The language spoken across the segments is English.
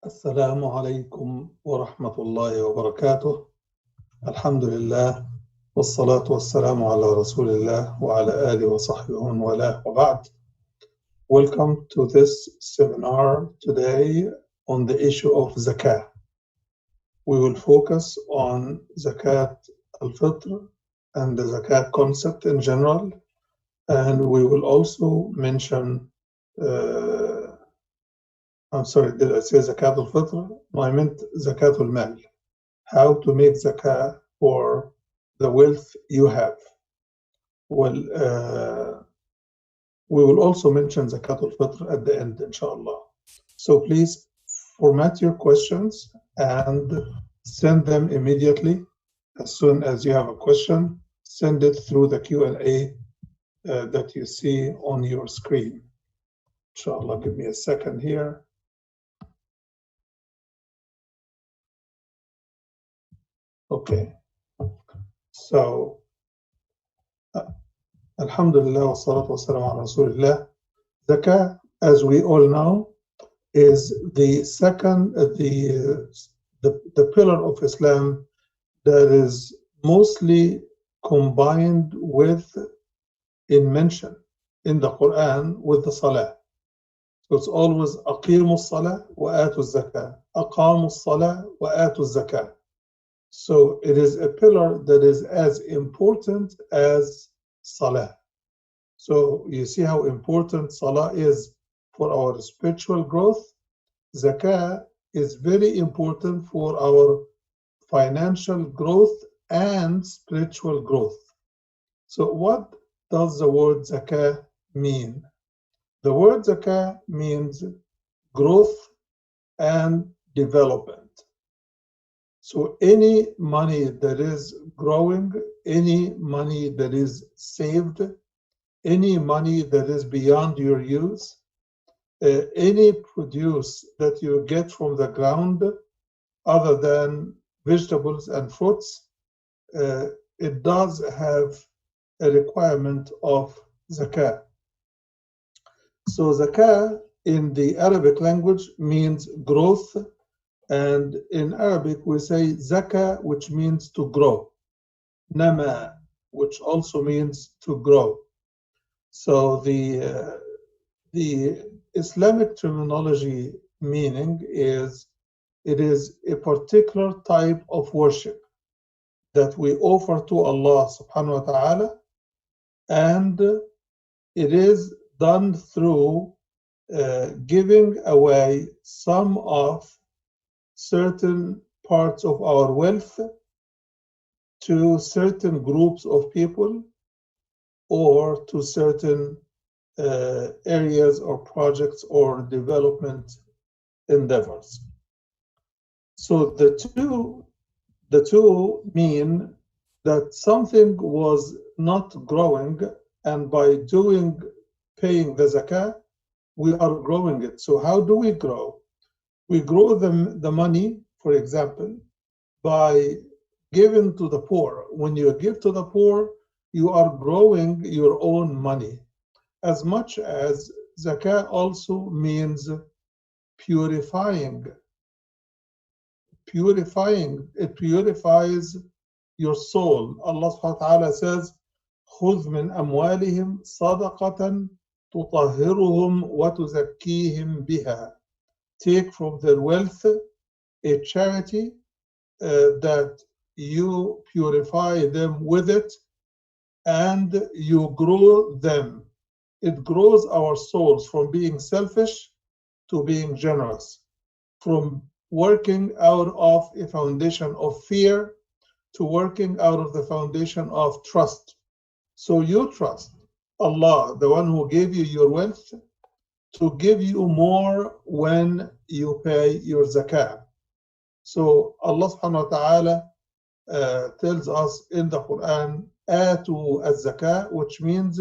السلام عليكم ورحمة الله وبركاته. الحمد لله والصلاة والسلام على رسول الله وعلى آله وصحبه ومن والاه وبعد. Welcome to this seminar today on the issue of Zakat. We will focus on Zakat al-Fitr and the Zakat concept in general, and we will also mention I'm sorry, did I say Zakat al-Fitr? No, I meant Zakat al-Mal. How to make Zakah for the wealth you have. Well, we will also mention Zakat al-Fitr at the end, inshallah. So please format your questions and send them immediately. As soon as you have a question, send it through the Q&A that you see on your screen. Inshallah, give me a second here. Okay, so Alhamdulillah wa salatu wa salam ala Rasulillah. Zakah, as we all know, is the second, the pillar of Islam that is mostly combined with, in mention in the Quran, with the Salah. So it's always أقيموا الصلاة وآتوا الزكاة. أقاموا الصلاة وآتوا الزكاة. So it is a pillar that is as important as Salah. So you see how important Salah is for our spiritual growth. Zakah is very important for our financial growth and spiritual growth. So what does the word zakah mean? The word zakah means growth and development. So any money that is growing, any money that is saved, any money that is beyond your use, any produce that you get from the ground other than vegetables and fruits, it does have a requirement of zakah. So zakah in the Arabic language means growth, and in Arabic we say zakah, which means to grow, nama, which also means to grow. So the Islamic terminology meaning is it is a particular type of worship that we offer to Allah subhanahu wa ta'ala, and it is done through giving away some of certain parts of our wealth to certain groups of people or to certain areas or projects or development endeavors. So the two mean that something was not growing, and by paying the zakah, we are growing it. So how do we grow? We grow the money, for example, by giving to the poor. When you give to the poor, you are growing your own money. As much as zakah also means purifying. It purifies your soul. Allah subhanahu wa ta'ala says, خُذْ مِنْ أَمْوَالِهِمْ صَدَقَةً تُطَهِّرُهُمْ وَتُزَكِّيهِمْ بِهَا. Take from their wealth a charity that you purify them with it and you grow them. It grows our souls from being selfish to being generous, from working out of a foundation of fear to working out of the foundation of trust. So you trust Allah, the one who gave you your wealth, to give you more when you pay your zakah. So Allah subhanahu wa ta'ala tells us in the Quran, Atu az-zakah, which means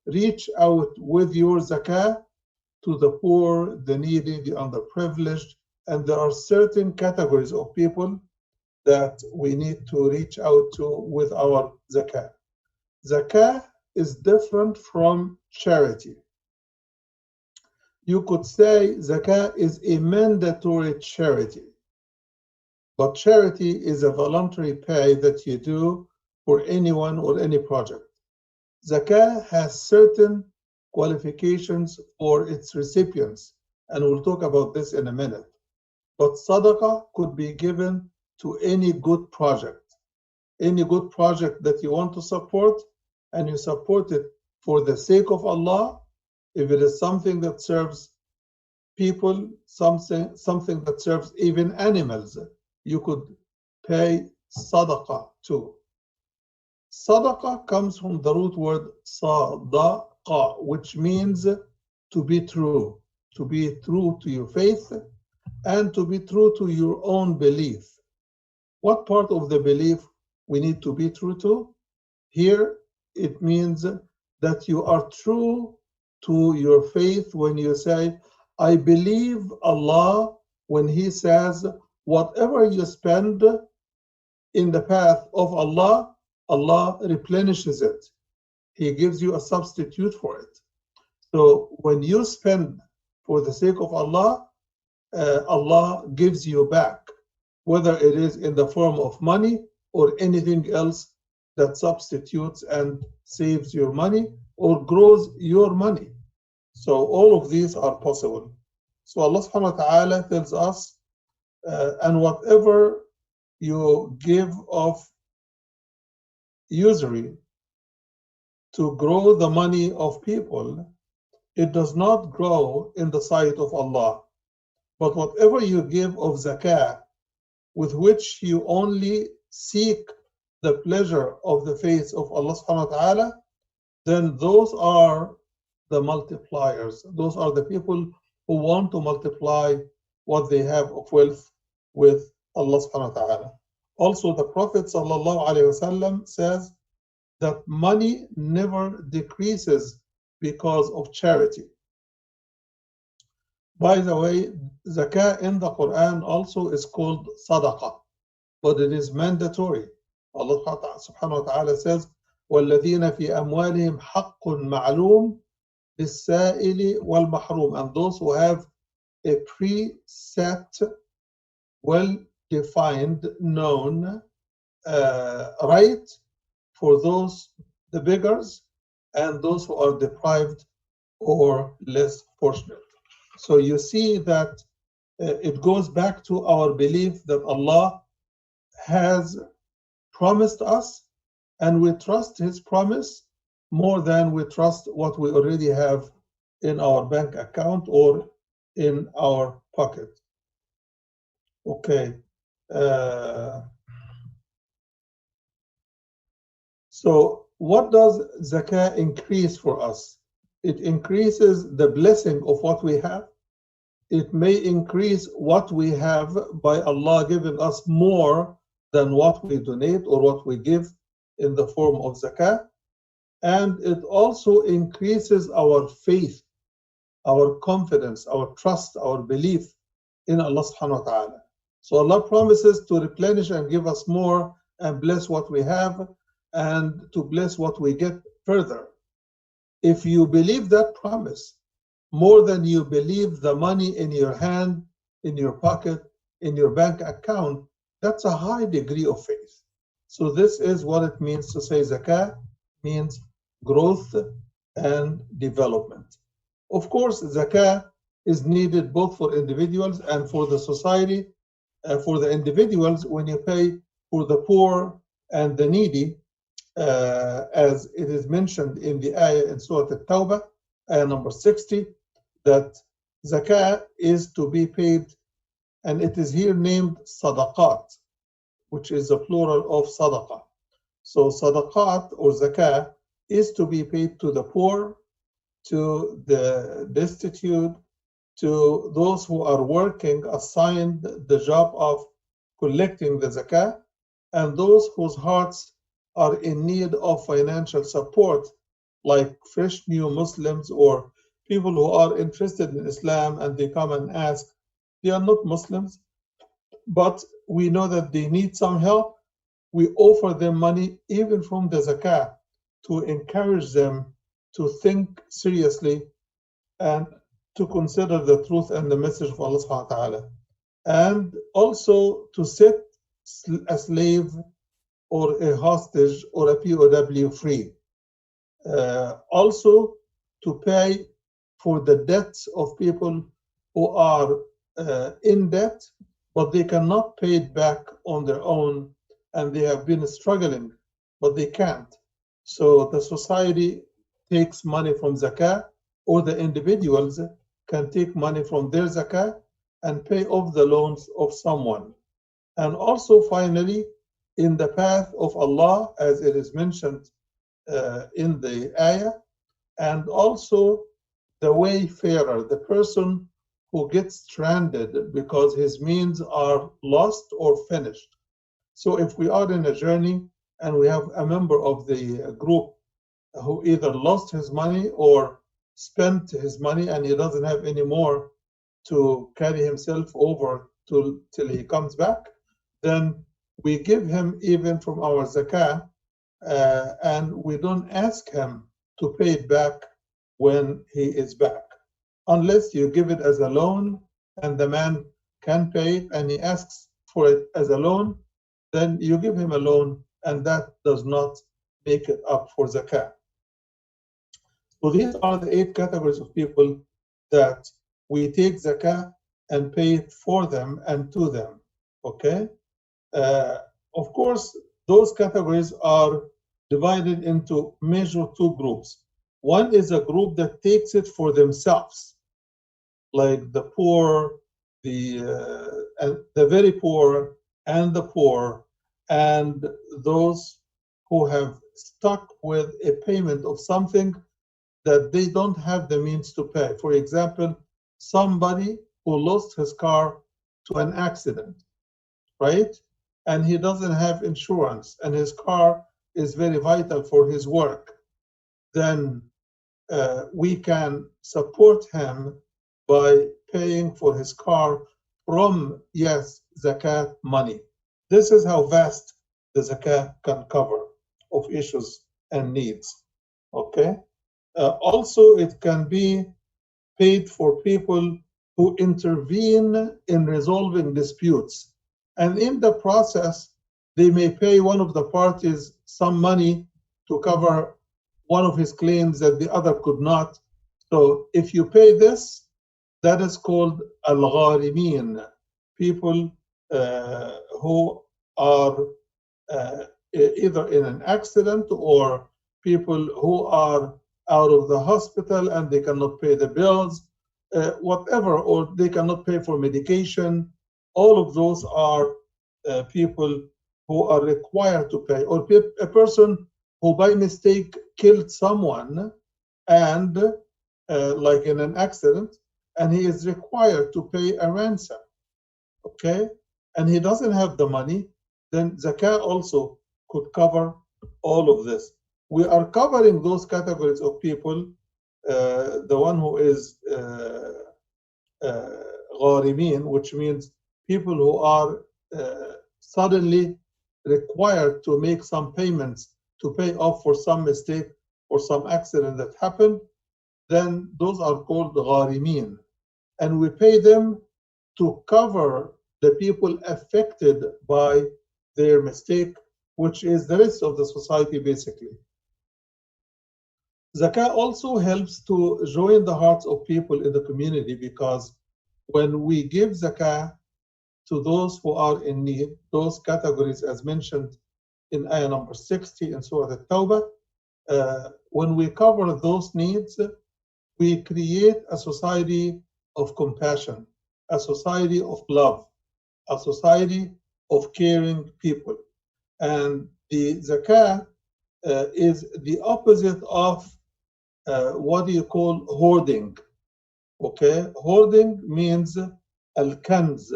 reach out with your zakah to the poor, the needy, the underprivileged, and there are certain categories of people that we need to reach out to with our zakah. Zakah is different from charity. You could say zakah is a mandatory charity, but charity is a voluntary pay that you do for anyone or any project. Zakah has certain qualifications for its recipients, and we'll talk about this in a minute. But sadaqah could be given to any good project that you want to support, and you support it for the sake of Allah. If it is something that serves people, something that serves even animals, you could pay sadaqah too. Sadaqah comes from the root word sadaqa, which means to be true to your faith, and to be true to your own belief. What part of the belief we need to be true to? Here, it means that you are true to your faith when you say, I believe Allah when He says, whatever you spend in the path of Allah, Allah replenishes it. He gives you a substitute for it. So when you spend for the sake of Allah, Allah gives you back, whether it is in the form of money or anything else that substitutes and saves your money or grows your money. So all of these are possible. So Allah subhanahu wa ta'ala tells us, and whatever you give of usury to grow the money of people, it does not grow in the sight of Allah. But whatever you give of zakah, with which you only seek the pleasure of the face of Allah subhanahu wa ta'ala, then those are the multipliers. Those are the people who want to multiply what they have of wealth with Allah subhanahu wa ta'ala. Also, the Prophet sallallahu alaihi wasallam says that money never decreases because of charity. By the way, zakah in the Quran also is called sadaqah, but it is mandatory. Allah subhanahu wa ta'ala says, وَالَّذِينَ فِي أَمْوَالِهِمْ حَقٌّ مَعْلُومٌ لِلسَّائِلِ وَالْمَحْرُومِ. And those who have a preset, well-defined, known right for those, the beggars, and those who are deprived or less fortunate. So you see that it goes back to our belief that Allah has promised us, and we trust His promise more than we trust what we already have in our bank account or in our pocket. Okay. So what does zakah increase for us? It increases the blessing of what we have. It may increase what we have by Allah giving us more than what we donate or what we give in the form of zakah. And it also increases our faith, our confidence, our trust, our belief in Allah subhanahu wa ta'ala. So Allah promises to replenish and give us more and bless what we have and to bless what we get further. If you believe that promise more than you believe the money in your hand, in your pocket, in your bank account, that's a high degree of faith. So this is what it means to say zakah means growth and development. Of course, zakah is needed both for individuals and for the society. For the individuals, when you pay for the poor and the needy, as it is mentioned in the ayah in Surah At-Tawbah, ayah number 60, that zakah is to be paid, and it is here named sadaqat, which is a plural of sadaqah. So sadaqat or zakah is to be paid to the poor, to the destitute, to those who are working, assigned the job of collecting the zakah, and those whose hearts are in need of financial support, like fresh new Muslims or people who are interested in Islam and they come and ask. They are not Muslims, but we know that they need some help. We offer them money, even from the zakah, to encourage them to think seriously and to consider the truth and the message of Allah subhanahu wa ta'ala, and also to set a slave or a hostage or a POW free. Also to pay for the debts of people who are in debt, but they cannot pay it back on their own, and they have been struggling, but they can't. So the society takes money from zakah, or the individuals can take money from their zakah and pay off the loans of someone. And also finally, in the path of Allah, as it is mentioned in the ayah, and also the wayfarer, the person who gets stranded because his means are lost or finished. So if we are in a journey and we have a member of the group who either lost his money or spent his money and he doesn't have any more to carry himself over till he comes back, then we give him even from our zakah, and we don't ask him to pay it back when he is back, unless you give it as a loan and the man can pay it and he asks for it as a loan. Then you give him a loan, and that does not make it up for zakah. So these are the 8 categories of people that we take zakah and pay it for them and to them. Okay? Of course, those categories are divided into major 2 groups. One is a group that takes it for themselves, like the poor, the very poor, and the poor, and those who have stuck with a payment of something that they don't have the means to pay. For example, somebody who lost his car to an accident, right? And he doesn't have insurance, and his car is very vital for his work. Then we can support him by paying for his car from, yes, zakat money. This is how vast the zakat can cover of issues and needs. Okay. Also, it can be paid for people who intervene in resolving disputes, and in the process, they may pay one of the parties some money to cover one of his claims that the other could not. So if you pay this, that is called al-gharimin, people who are either in an accident, or people who are out of the hospital and they cannot pay the bills, whatever, or they cannot pay for medication. All of those are people who are required to pay, or a person who by mistake killed someone, and like in an accident, and he is required to pay a ransom, okay, and he doesn't have the money, then zakah also could cover all of this. We are covering those categories of people. The one who is gharimin, which means people who are suddenly required to make some payments to pay off for some mistake or some accident that happened, then those are called gharimin. And we pay them to cover the people affected by their mistake, which is the rest of the society basically. Zakah also helps to join the hearts of people in the community, because when we give zakah to those who are in need, those categories as mentioned in ayah number 60 in Surah At-Tawbah, when we cover those needs, we create a society of compassion, a society of love, a society of caring people. And the zakah is the opposite of what do you call hoarding? Okay, hoarding means al-kanz,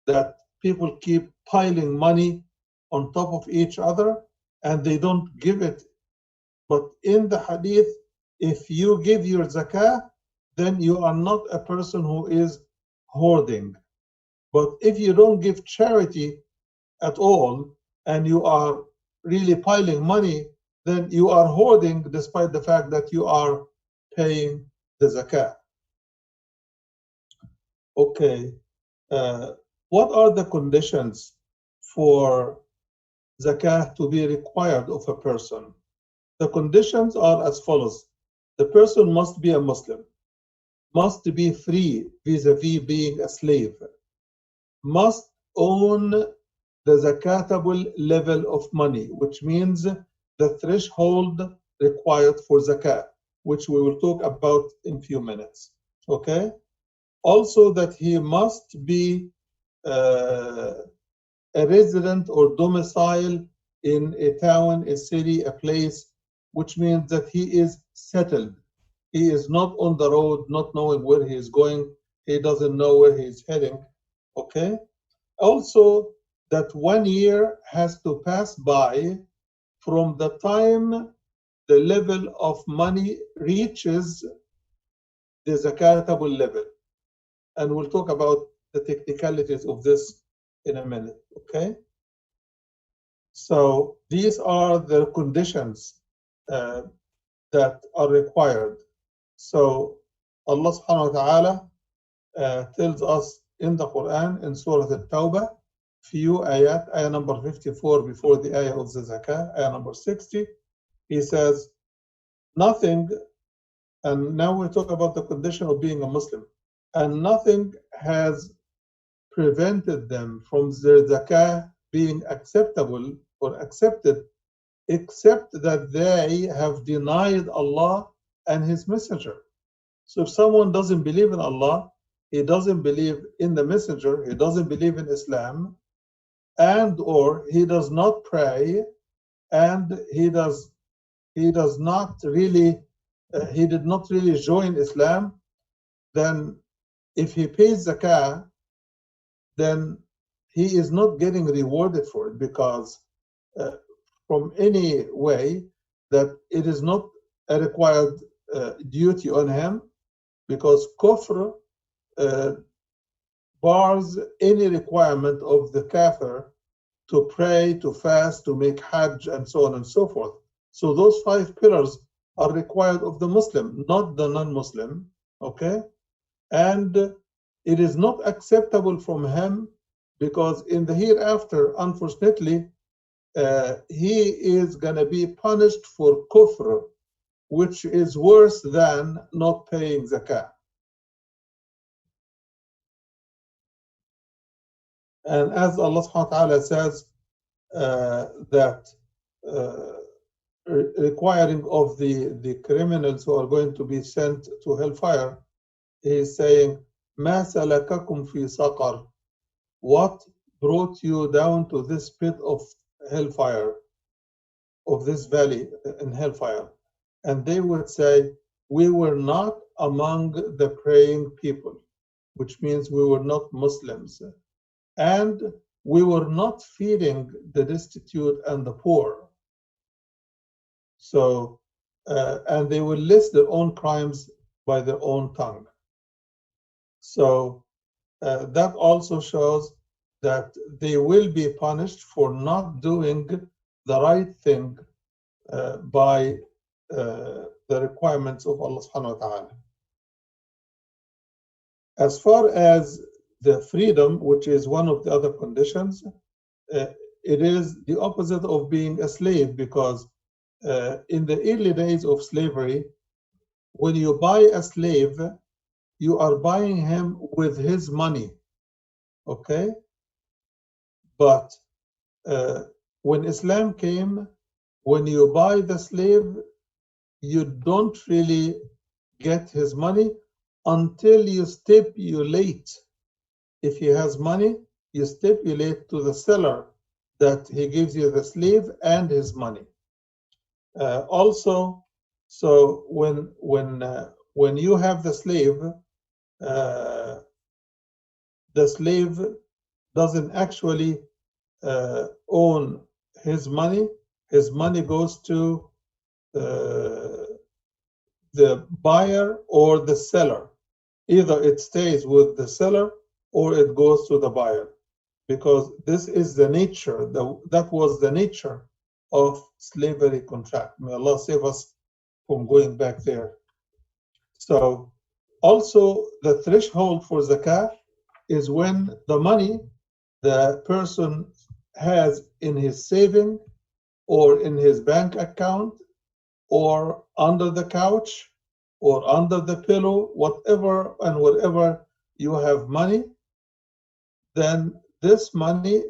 that people keep piling money on top of each other and they don't give it. But in the hadith, if you give your zakah, then you are not a person who is hoarding. But if you don't give charity at all and you are really piling money, then you are hoarding despite the fact that you are paying the zakah. Okay, what are the conditions for zakah to be required of a person? The conditions are as follows. The person must be a Muslim, must be free vis-a-vis being a slave, must own the zakatable level of money, which means the threshold required for zakat, which we will talk about in few minutes. Okay? Also that he must be a resident or domicile in a town, a city, a place, which means that he is settled. He is not on the road, not knowing where he is going. He doesn't know where he is heading. Okay? Also, that 1 year has to pass by from the time the level of money reaches the zakatable level. And we'll talk about the technicalities of this in a minute, okay? So these are the conditions that are required. So Allah subhanahu wa ta'ala tells us in the Quran, in Surah Al-Tawbah, few ayat, ayah number 54 before the ayah of the zakah, ayah number 60, he says, nothing, and now we talk about the condition of being a Muslim, and nothing has prevented them from their zakah being acceptable or accepted, except that they have denied Allah and His Messenger. So if someone doesn't believe in Allah, he doesn't believe in the Messenger, he doesn't believe in Islam, and or he does not pray, and he does not really he did not really join Islam, then if he pays zakah, then he is not getting rewarded for it, because from any way that it is not a required duty on him, because kufr bars any requirement of the kafir to pray, to fast, to make hajj, and so on and so forth. So those 5 pillars are required of the Muslim, not the non-Muslim, okay? And it is not acceptable from him, because in the hereafter, unfortunately, he is going to be punished for kufr, which is worse than not paying zakah. And as Allah subhanahu wa ta'ala says, that requiring of the criminals who are going to be sent to hellfire, he is saying, مَا سَلَكَكُمْ فِي سَقَرٍ, what brought you down to this pit of hellfire, of this valley in hellfire? And they would say, we were not among the praying people, which means we were not Muslims, and we were not feeding the destitute and the poor. So, and they will list their own crimes by their own tongue. So that also shows that they will be punished for not doing the right thing by the requirements of Allah subhanahu wa ta'ala. As far as the freedom, which is one of the other conditions, it is the opposite of being a slave, because in the early days of slavery, when you buy a slave, you are buying him with his money, okay? But when Islam came, when you buy the slave, you don't really get his money until you stipulate. If he has money, you stipulate to the seller that he gives you the slave and his money. Also, so when you have the slave doesn't actually own his money. His money goes to the buyer or the seller. Either it stays with the seller or it goes to the buyer, because this is the nature, that was the nature of slavery contract. May Allah save us from going back there. So also the threshold for zakah is when the money the person has in his saving or in his bank account or under the couch or under the pillow, whatever and wherever you have money, then this money,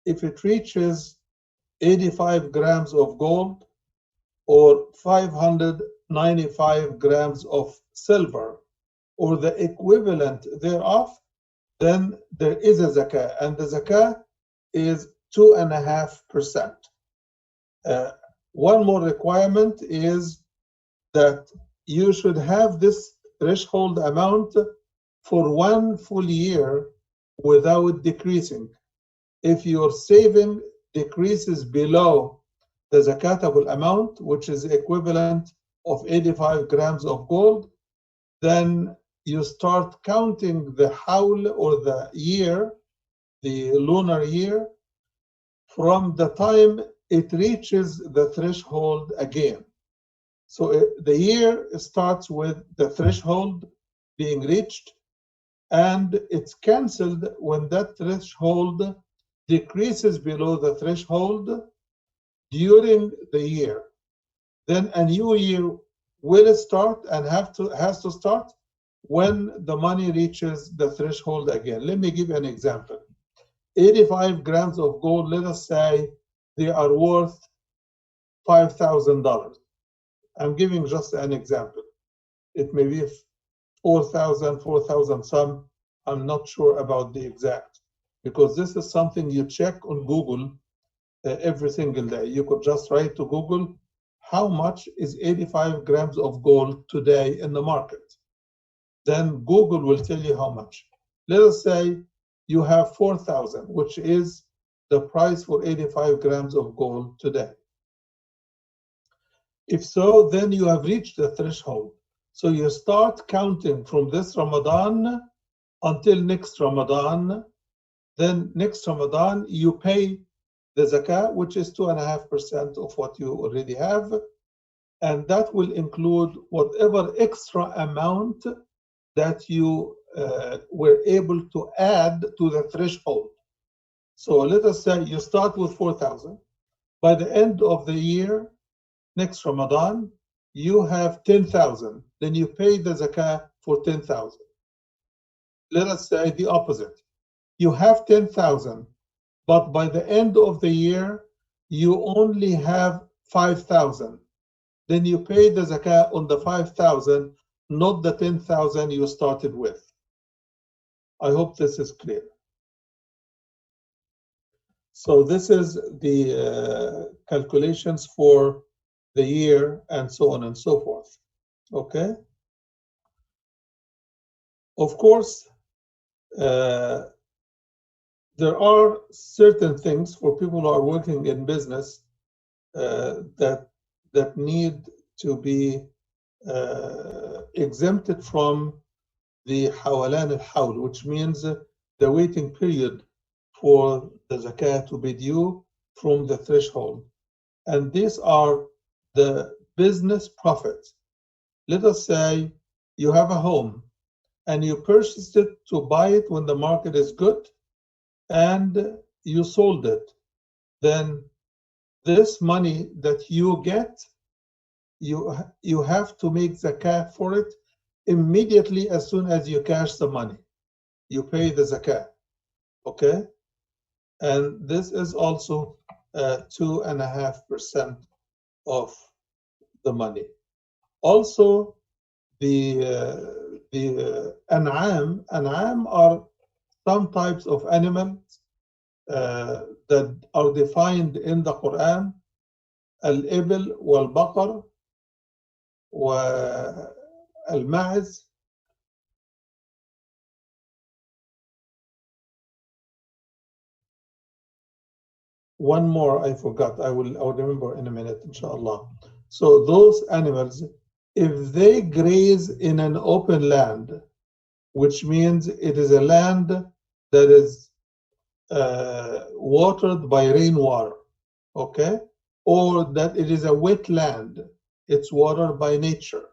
if it reaches 85 grams of gold or 595 grams of silver or the equivalent thereof, then there is a zakah, and the zakah is 2.5%. One more requirement is that you should have this threshold amount for 1 full year without decreasing. If your saving decreases below the zakatable amount, which is equivalent of 85 grams of gold, then you start counting the hawl or the year, the lunar year, from the time it reaches the threshold again. So the year starts with the threshold being reached, and it's cancelled when that threshold decreases below the threshold during the year. Then a new year will start and has to start when the money reaches the threshold again. Let me give you an example. 85 grams of gold, let us say they are worth $5,000. I'm giving just an example. It may be 4,000 some. I'm not sure about the exact, because this is something you check on Google every single day. You could just write to Google, how much is 85 grams of gold today in the market? Then Google will tell you how much. Let us say you have 4,000, which is the price for 85 grams of gold today. If so, then you have reached the threshold. So you start counting from this Ramadan until next Ramadan. Then next Ramadan, you pay the zakah, which is 2.5% of what you already have. And that will include whatever extra amount that you were able to add to the threshold. So let us say you start with 4,000. By the end of the year, next Ramadan, you have 10,000. Then you pay the zakah for 10,000. Let us say the opposite. You have 10,000, but by the end of the year, you only have 5,000. Then you pay the zakah on the 5,000, not the 10,000 you started with. I hope this is clear. So this is the calculations for the year and so on and so forth. Okay. Of course, there are certain things for people who are working in business that need to be exempted from the hawalan al-hawl, which means the waiting period for the zakah to be due from the threshold. And these are the business profits. Let us say you have a home and you purchased it to buy it when the market is good and you sold it. Then this money that you get, you have to make zakah for it immediately as soon as you cash the money. You pay the zakah, okay? And this is also 2.5% of the money. Also, the an'am are some types of animals that are defined in the Quran: al-ibl wal-baqar wal-ma'z. One more I forgot. I will remember in a minute, inshallah. So those animals, if they graze in an open land, which means it is a land that is watered by rainwater, okay? Or that it is a wet land, it's watered by nature.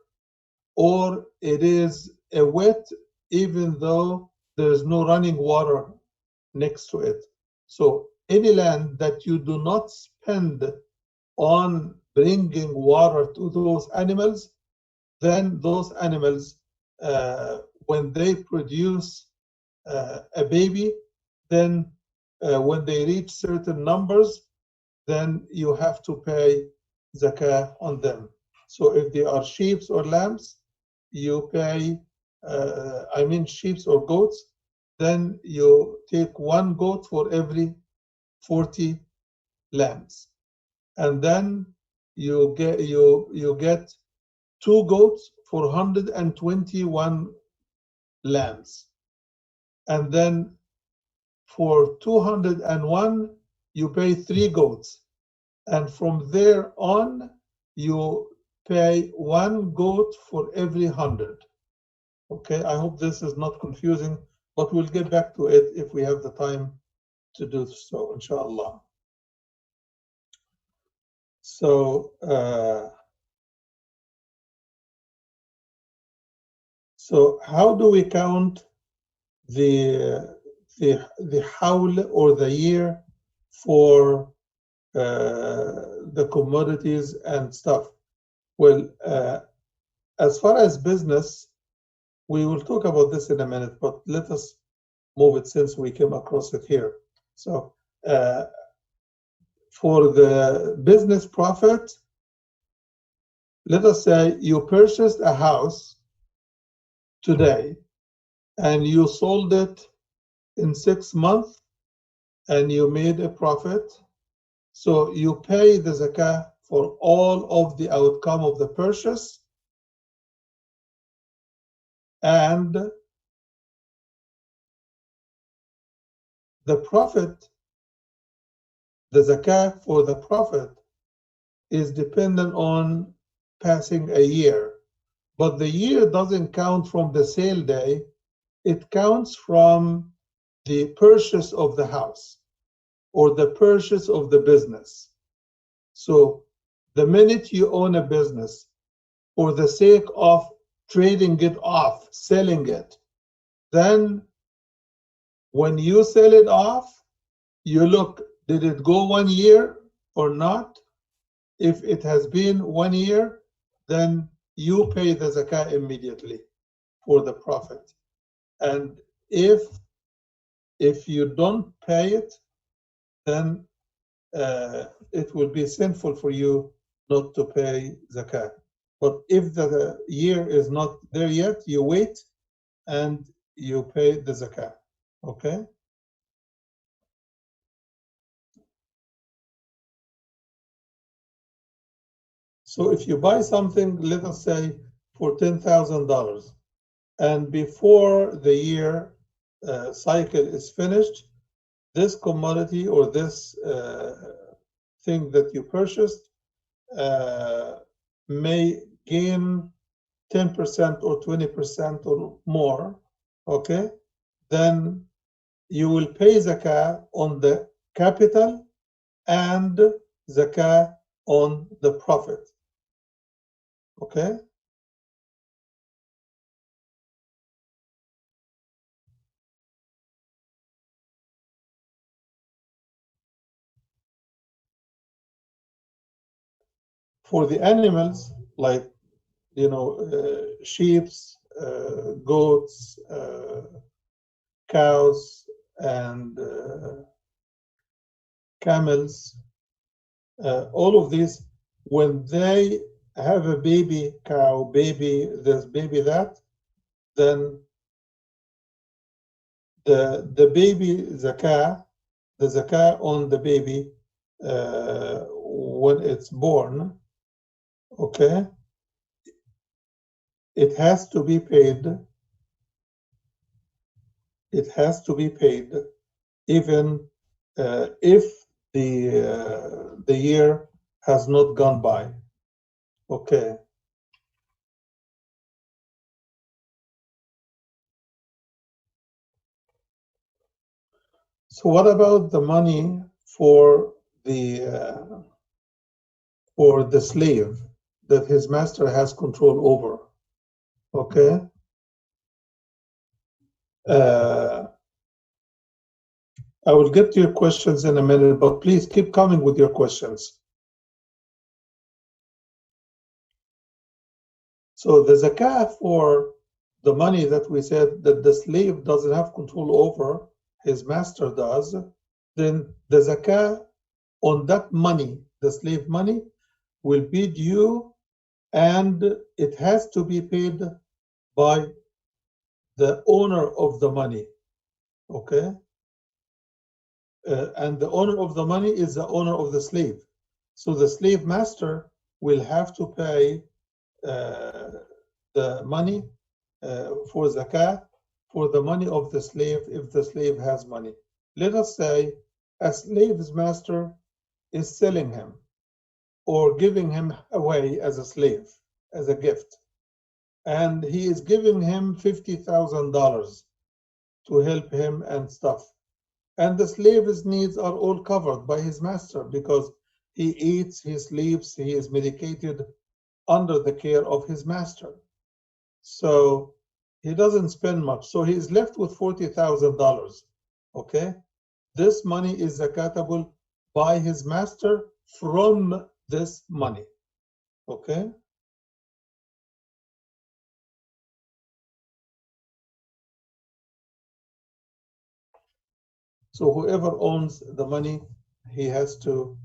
Or it is a wet, even though there's no running water next to it. So any land that you do not spend on bringing water to those animals, then those animals, when they produce a baby, then when they reach certain numbers, then you have to pay zakah on them. So if they are sheep or lambs, you pay, sheep or goats, then you take one goat for every 40 lambs. And then you get two goats for 121 lambs. And then for 201, you pay three goats. And from there on, you pay one goat for every 100. Okay, I hope this is not confusing, but we'll get back to it if we have the time to do so, inshallah. So, so how do we count the hawl or the year for the commodities and stuff? Well, as far as business, we will talk about this in a minute, but let us move it since we came across it here. So for the business profit, let us say you purchased a house today and you sold it in 6 months and you made a profit. So you pay the zakah for all of the outcome of the purchase, and the profit, the zakah for the profit is dependent on passing a year. But the year doesn't count from the sale day, it counts from the purchase of the house or the purchase of the business. So the minute you own a business for the sake of trading it off, selling it, then when you sell it off, you look, did it go 1 year or not? If it has been 1 year, then you pay the zakah immediately for the profit. And if you don't pay it, then it will be sinful for you not to pay zakah. But if the year is not there yet, you wait and you pay the zakah. Okay? So if you buy something, let us say for $10,000, and before the year cycle is finished, this commodity or this thing that you purchased may gain 10% or 20% or more, okay? Then you will pay zakah on the capital and zakah on the profit, okay? For the animals, like, you know, sheep, goats, cows, and camels, all of these, when they have a baby cow, baby this, baby that, then the baby zakah, the zakah on the baby when it's born, okay, it has to be paid. It has to be paid even if the year has not gone by. Okay. So what about the money for the slave that his master has control over? Okay. I will get to your questions in a minute, but please keep coming with your questions. So the zakah for the money that we said that the slave doesn't have control over, his master does, then the zakah on that money, the slave money, will be due, and it has to be paid by the owner of the money, okay? And the owner of the money is the owner of the slave. So the slave master will have to pay the money for zakah for the money of the slave if the slave has money. Let us say a slave's master is selling him or giving him away as a slave, as a gift, and he is giving him $50,000 to help him and stuff. And the slave's needs are all covered by his master because he eats, he sleeps, he is medicated under the care of his master. So he doesn't spend much. So he is left with $40,000. Okay? This money is zakatable by his master from this money. Okay? So whoever owns the money, he has to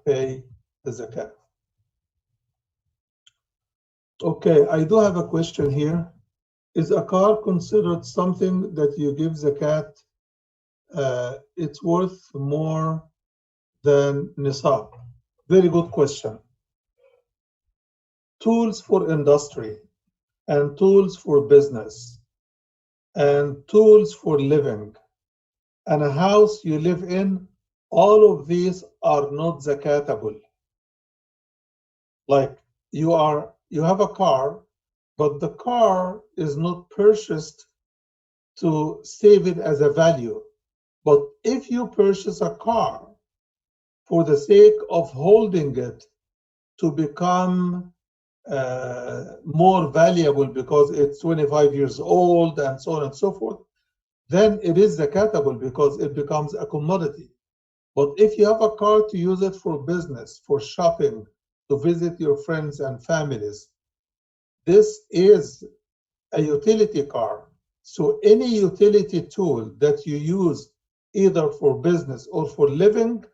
pay the zakat. Okay, I do have a question here. Is a car considered something that you give zakat? It's worth more than nisab? Very good question. Tools for industry and tools for business and tools for living and a house you live in, all of these are not zakatable. Like you have a car, but the car is not purchased to save it as a value. But if you purchase a car for the sake of holding it to become more valuable because it's 25 years old and so on and so forth, then it is zakatable because it becomes a commodity. But if you have a car to use it for business, for shopping, to visit your friends and families, this is a utility car. So any utility tool that you use either for business or for living,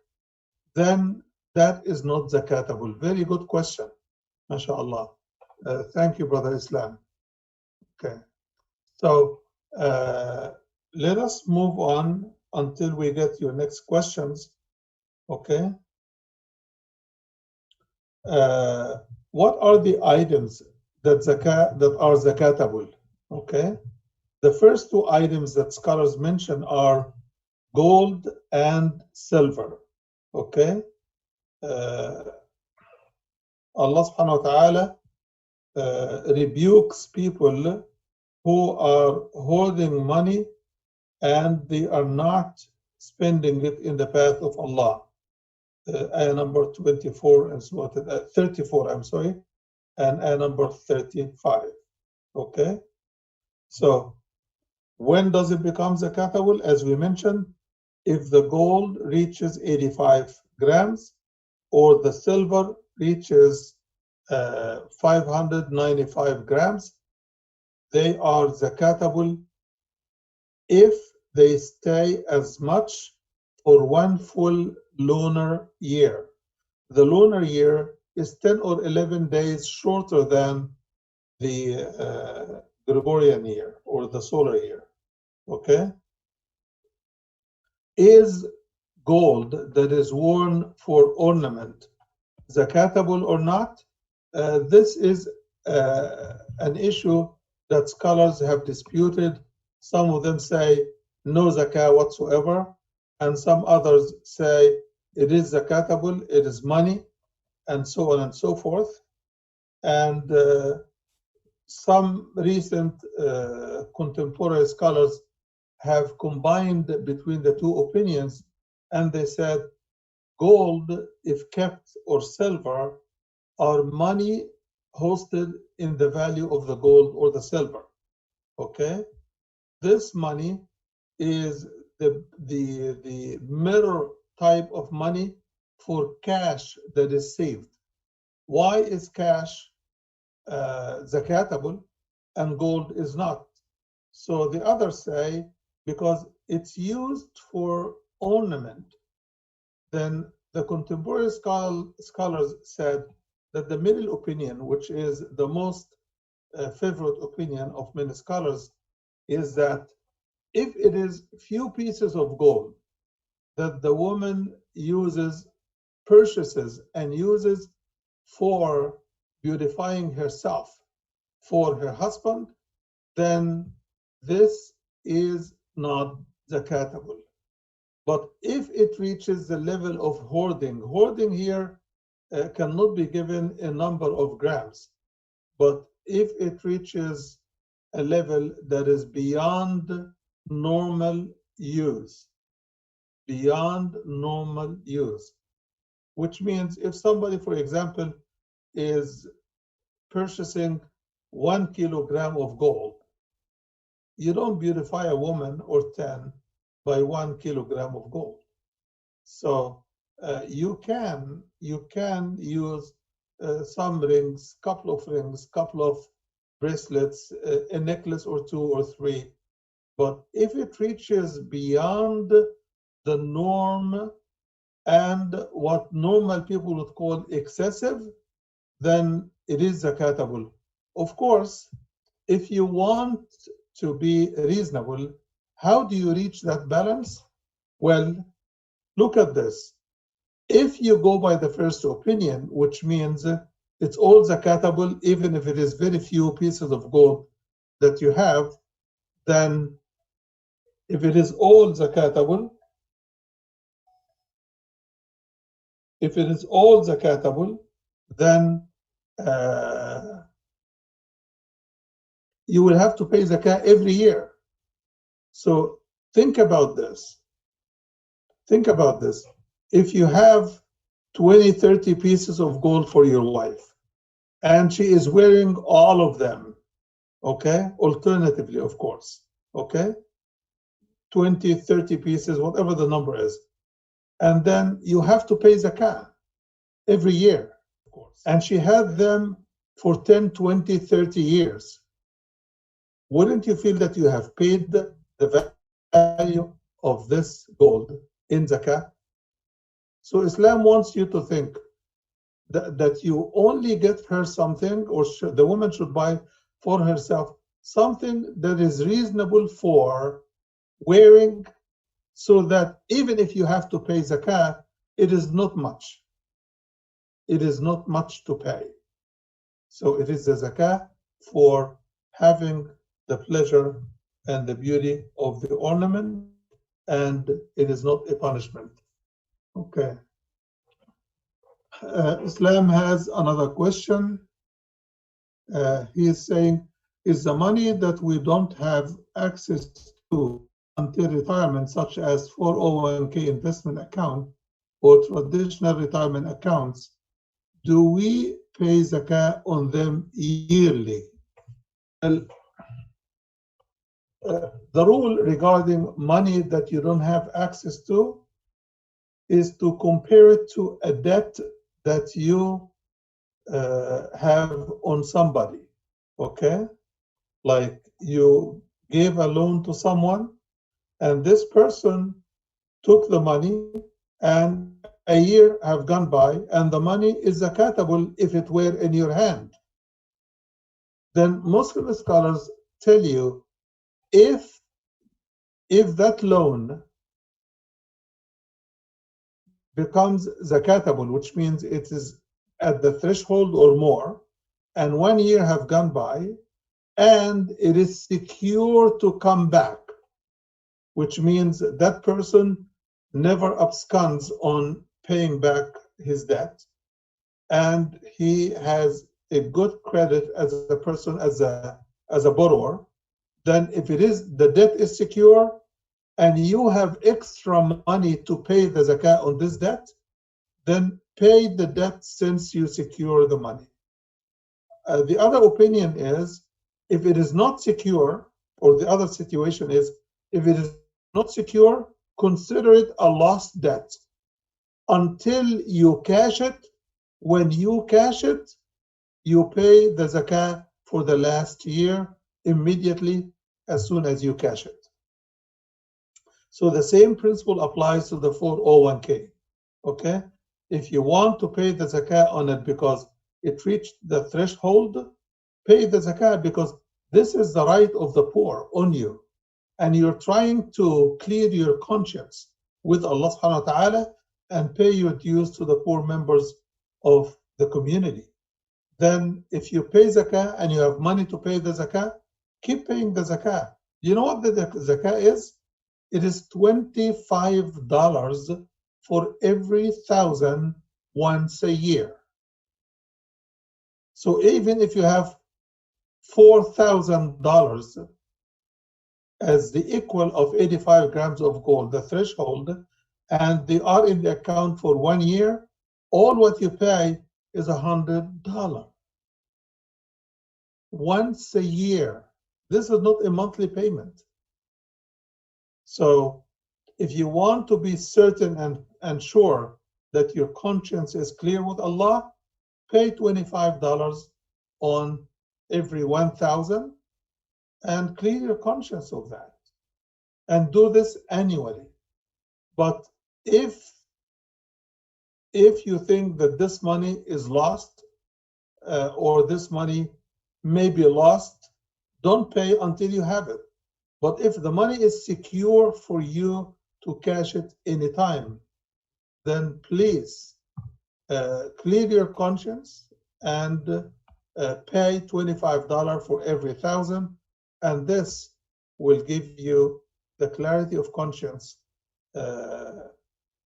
then that is not zakatable. Very good question. MashaAllah. Thank you, Brother Islam. Okay. So let us move on until we get your next questions. Okay. What are the items that are zakatable? Okay. The first two items that scholars mention are gold and silver. Okay. Allah subhanahu wa ta'ala rebukes people who are holding money and they are not spending it in the path of Allah. Ayah number 24 and so 34, I'm sorry, and ayah number 35. Okay, so when does it become zakatable? As we mentioned, if the gold reaches 85 grams or the silver reaches 595 grams, they are zakatable if they stay as much for one full lunar year. The lunar year is 10 or 11 days shorter than the Gregorian year or the solar year. Okay? Is gold that is worn for ornament zakatable or not? This is an issue that scholars have disputed. Some of them say no zakah whatsoever, and some others say it is zakatable, it is money, and so on and so forth. And some recent contemporary scholars have combined between the two opinions, and they said gold, if kept, or silver, are money hosted in the value of the gold or the silver. Okay? This money is the mirror type of money for cash that is saved. Why is cash zakatable and gold is not? So the others say because it's used for ornament. Then the contemporary scholars said that the middle opinion, which is the most favorite opinion of many scholars, is that if it is few pieces of gold that the woman purchases and uses for beautifying herself for her husband, then this is not zakatable. But if it reaches the level of hoarding here cannot be given a number of grams, but if it reaches a level that is beyond normal use, which means if somebody, for example, is purchasing 1 kilogram of gold, you don't beautify a woman or 10 by 1 kilogram of gold. So you can use some rings, couple of bracelets, a necklace or 2 or 3. But if it reaches beyond the norm and what normal people would call excessive, then it is zakatable. Of course, if you want to be reasonable, how do you reach that balance? Well, look at this. If you go by the first opinion, which means it's all zakatable, even if it is very few pieces of gold that you have, then if it is all zakatable, then you will have to pay zakat every year. So think about this. If you have 20, 30 pieces of gold for your wife, and she is wearing all of them, okay? Alternatively, of course, okay? 20, 30 pieces, whatever the number is. And then you have to pay zakat every year, of course. And she had them for 10, 20, 30 years. Wouldn't you feel that you have paid the value of this gold in zakat? So Islam wants you to think that you only get her something, or the woman should buy for herself something that is reasonable for wearing, so that even if you have to pay zakat, it is not much. It is not much to pay. So it is the zakat for having the pleasure and the beauty of the ornament, and it is not a punishment. Okay. Islam has another question. He is saying, is the money that we don't have access to until retirement, such as 401k investment account or traditional retirement accounts, do we pay zakat on them yearly? Well, the rule regarding money that you don't have access to is to compare it to a debt that you have on somebody, okay? Like you gave a loan to someone, and this person took the money, and a year have gone by, and the money is zakatable if it were in your hand. Then Muslim scholars tell you, if that loan becomes zakatable, which means it is at the threshold or more, and 1 year have gone by, and it is secure to come back, which means that person never absconds on paying back his debt, and he has a good credit as a person, as a borrower, then if it is, the debt is secure, and you have extra money to pay the zakat on this debt, then pay the debt since you secure the money. The other opinion is, if it is not secure, or the other situation is, if it is not secure, consider it a lost debt until you cash it. When you cash it, you pay the zakah for the last year immediately as soon as you cash it. So the same principle applies to the 401k. Okay? If you want to pay the zakah on it because it reached the threshold, pay the zakah because this is the right of the poor on you. And you're trying to clear your conscience with Allah subhanahu wa ta'ala and pay your dues to the poor members of the community. Then if you pay zakah and you have money to pay the zakah, keep paying the zakah. You know what the zakah is? It is $25 for every 1,000 once a year. So even if you have $4,000 as the equal of 85 grams of gold, the threshold, and they are in the account for 1 year, all what you pay is $100 once a year. This is not a monthly payment. So if you want to be certain and sure that your conscience is clear with Allah, pay $25 on every 1,000 and clear your conscience of that. And do this annually. But if you think that this money is lost or this money may be lost, don't pay until you have it. But if the money is secure for you to cash it anytime, then please clear your conscience and pay $25 for every 1,000, and this will give you the clarity of conscience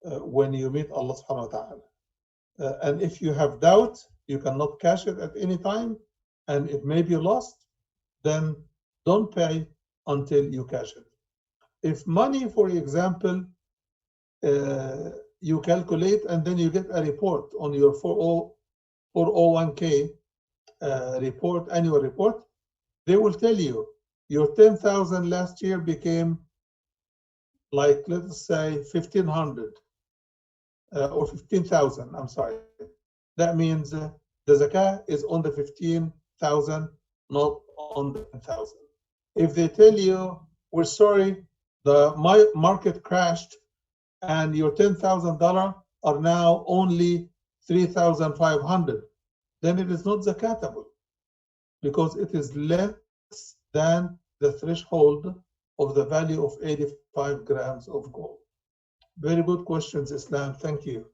when you meet Allah subhanahu wa ta'ala. And if you have doubt, you cannot cash it at any time, and it may be lost, then don't pay until you cash it. If money, for example, you calculate and then you get a report on your 401k report, annual report, they will tell you your 10,000 last year became like, let's say 1,500 or 15,000, I'm sorry. That means the zakah is on the 15,000, not on the 10,000. If they tell you, we're sorry, the market crashed and your $10,000 are now only 3,500, then it is not zakatable because it is less than the threshold of the value of 85 grams of gold. Very good questions, Islam. Thank you.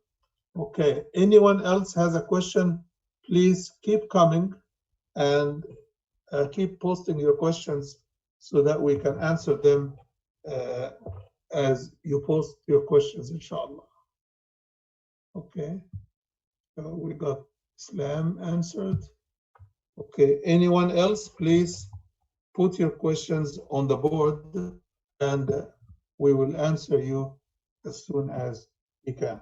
Okay, anyone else has a question? Please keep coming and keep posting your questions so that we can answer them as you post your questions, inshallah. Okay, we got Islam answered. Okay, anyone else, please put your questions on the board and we will answer you as soon as we can.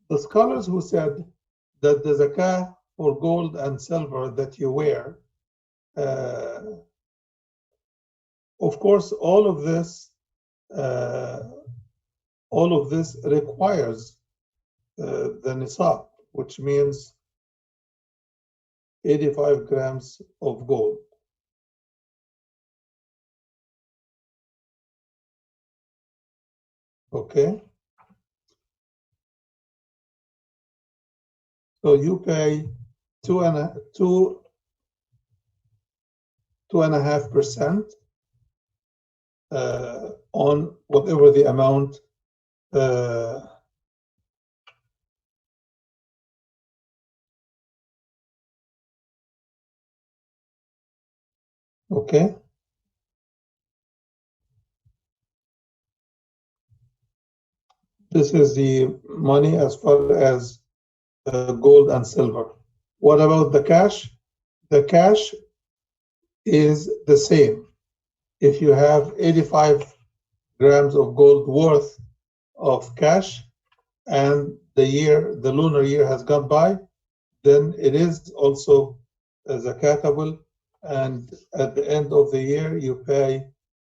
The scholars who said that the zakah for gold and silver that you wear, of course, all of this requires the nisab, which means 85 grams of gold. Okay. So you pay 2.5% on whatever the amount okay. This is the money as far as gold and silver. What about the cash? The cash is the same. If you have 85 grams of gold worth of cash and the lunar year has gone by, then it is also zakatable, and at the end of the year you pay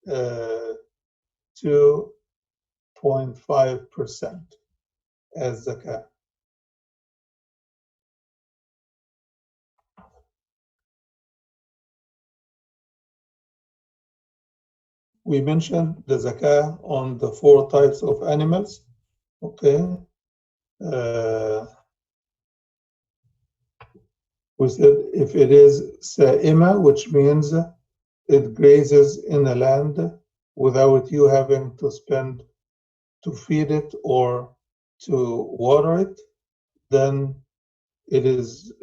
2.5% as zakat. We mentioned the zakah on the 4 types of animals. Okay. We said if it is sa'ima, which means it grazes in the land without you having to spend to feed it or to water it, then it is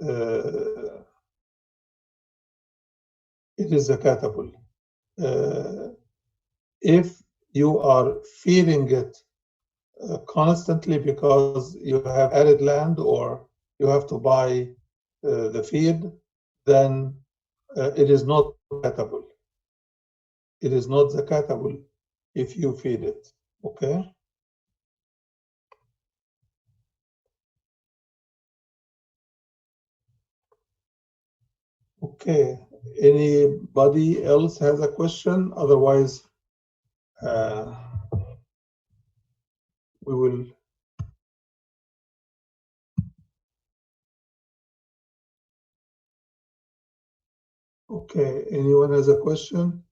zakatable. If you are feeding it constantly because you have added land or you have to buy the feed, then it is not zakatable. It is not zakatable if you feed it. Okay. Okay. Anybody else has a question? Otherwise, we will. Okay. Anyone has a question?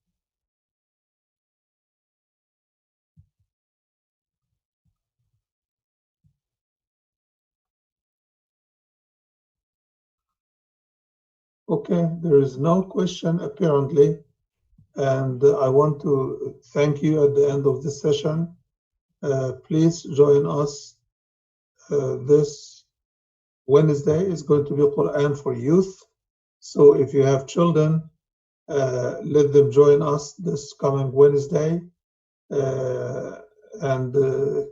Okay. There is no question apparently. And I want to thank you at the end of this session. Please join us this Wednesday. Is going to be Quran for youth. So if you have children, let them join us this coming Wednesday and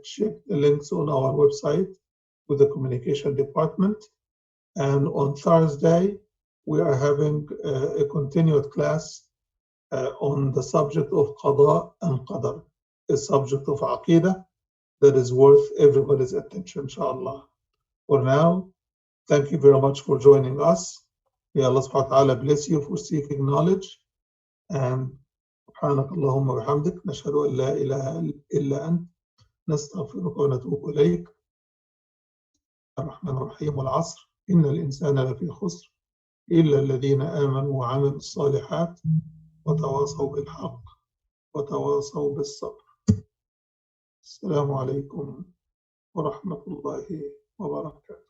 check the links on our website with the communication department. And on Thursday, we are having a continued class on the subject of Qada and Qadar, a subject of Aqidah that is worth everybody's attention, inshallah. For now, thank you very much for joining us. May Allah subhanahu wa ta'ala bless you for seeking knowledge. And سبحانك اللهم وبحمدك نشهد أن لا إله إلا أنت نستغفرك ونتوب إليك. الرحمن الرحيم والعصر إن الإنسان لفي خسر إلا الذين آمنوا وعملوا الصالحات وتواصوا بالحق وتواصوا بالصبر. السلام عليكم ورحمة الله وبركاته.